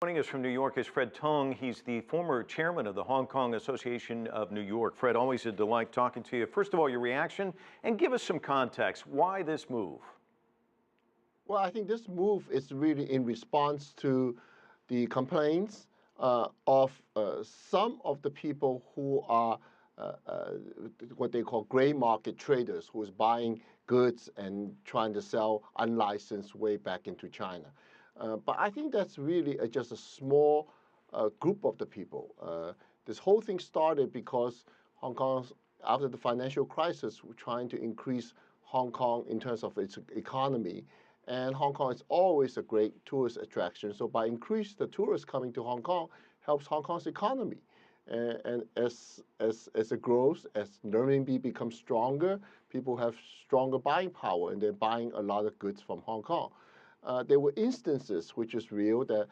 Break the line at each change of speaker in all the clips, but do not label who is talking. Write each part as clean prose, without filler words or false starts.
Joining us from New York is Fred Teng. He's the former chairman of the Hong Kong Association of New York. Fred, always a delight talking to you. First of all, your reaction, and give us some context. Why this move?
Well, I think this move is really in response to the complaints of some of the people who are what they call gray market traders, who is buying goods and trying to sell unlicensed way back into China. But I think that's really just a small group of the people. This whole thing started because Hong Kong, after the financial crisis, were trying to increase Hong Kong in terms of its economy. And Hong Kong is always a great tourist attraction. So by increasing the tourists coming to Hong Kong, helps Hong Kong's economy. And as it grows, as renminbi becomes stronger, people have stronger buying power, and they're buying a lot of goods from Hong Kong. There were instances, which is real, that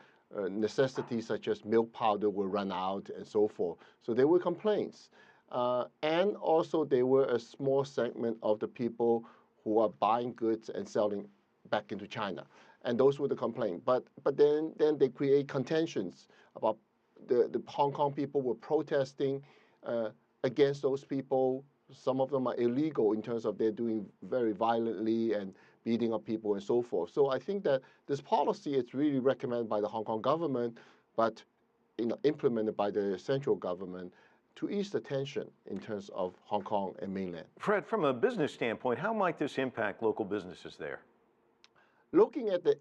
necessities such as milk powder will run out and so forth. So there were complaints. And also there were a small segment of the people who are buying goods and selling back into China. And those were the complaints. But then they create contentions about the Hong Kong people were protesting against those people. Some of them are illegal in terms of they're doing very violently and beating up people and so forth. So I think that this policy is really recommended by the Hong Kong government, but implemented by the central government to ease the tension in terms of Hong Kong and mainland.
Fred, from a business standpoint, how might this impact local businesses there?
Looking at the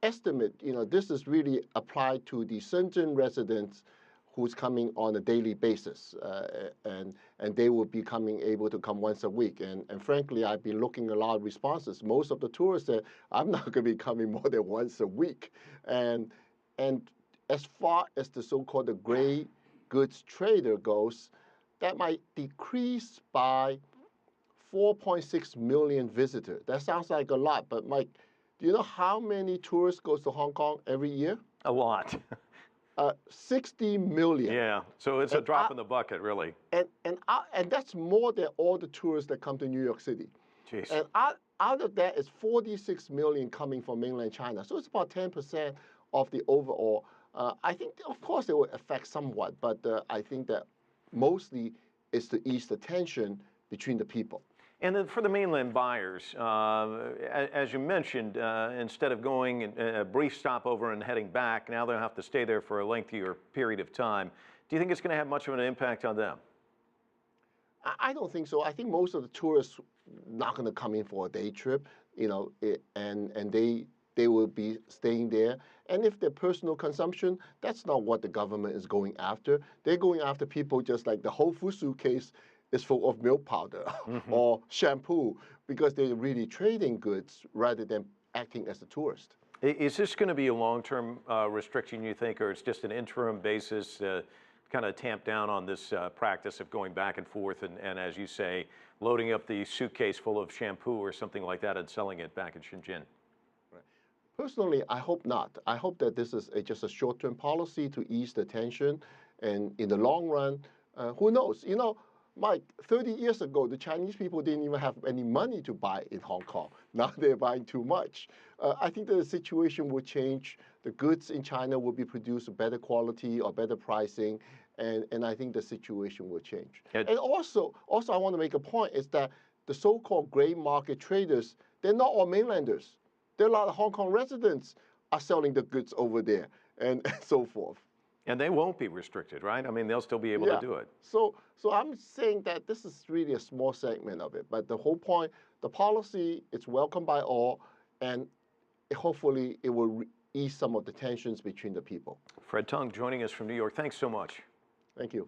estimate, this is really applied to the Shenzhen residents who's coming on a daily basis, and they will be able to come once a week. And frankly, I've been looking at a lot of responses. Most of the tourists said, I'm not going to be coming more than once a week. And as far as the so-called the gray goods trader goes, that might decrease by 4.6 million visitors. That sounds like a lot, but Mike, do you know how many tourists goes to Hong Kong every year?
A lot.
60 million.
Yeah, so it's a drop in the bucket, really.
And that's more than all the tourists that come to New York City.
Jeez.
And out of that is 46 million coming from mainland China. So it's about 10% of the overall. I think, of course, it will affect somewhat, but I think that mostly is to ease the tension between the people.
And then for the mainland buyers, as you mentioned, instead of going a brief stopover and heading back, now they'll have to stay there for a lengthier period of time. Do you think it's going to have much of an impact on them?
I don't think so. I think most of the tourists not going to come in for a day trip, and they will be staying there. And if their personal consumption, that's not what the government is going after. They're going after people just like the Whole Foods suitcase is full of milk powder or shampoo, because they're really trading goods rather than acting as a tourist.
Is this going to be a long-term restriction, you think, or it's just an interim basis kind of tamp down on this practice of going back and forth and, as you say, loading up the suitcase full of shampoo or something like that and selling it back in Shenzhen?
Right. Personally, I hope not. I hope that this is just a short-term policy to ease the tension, and in the long run, who knows? Mike, 30 years ago, the Chinese people didn't even have any money to buy in Hong Kong. Now they're buying too much. I think the situation will change. The goods in China will be produced with better quality or better pricing, and I think the situation will change. And also, I want to make a point is that the so-called gray market traders, they're not all mainlanders. There are a lot of Hong Kong residents are selling the goods over there and so forth.
And they won't be restricted, right? I mean, they'll still be able to do it.
So I'm saying that this is really a small segment of it. But the whole point, the policy, it's welcomed by all, and hopefully it will ease some of the tensions between the people.
Fred Teng joining us from New York. Thanks so much.
Thank you.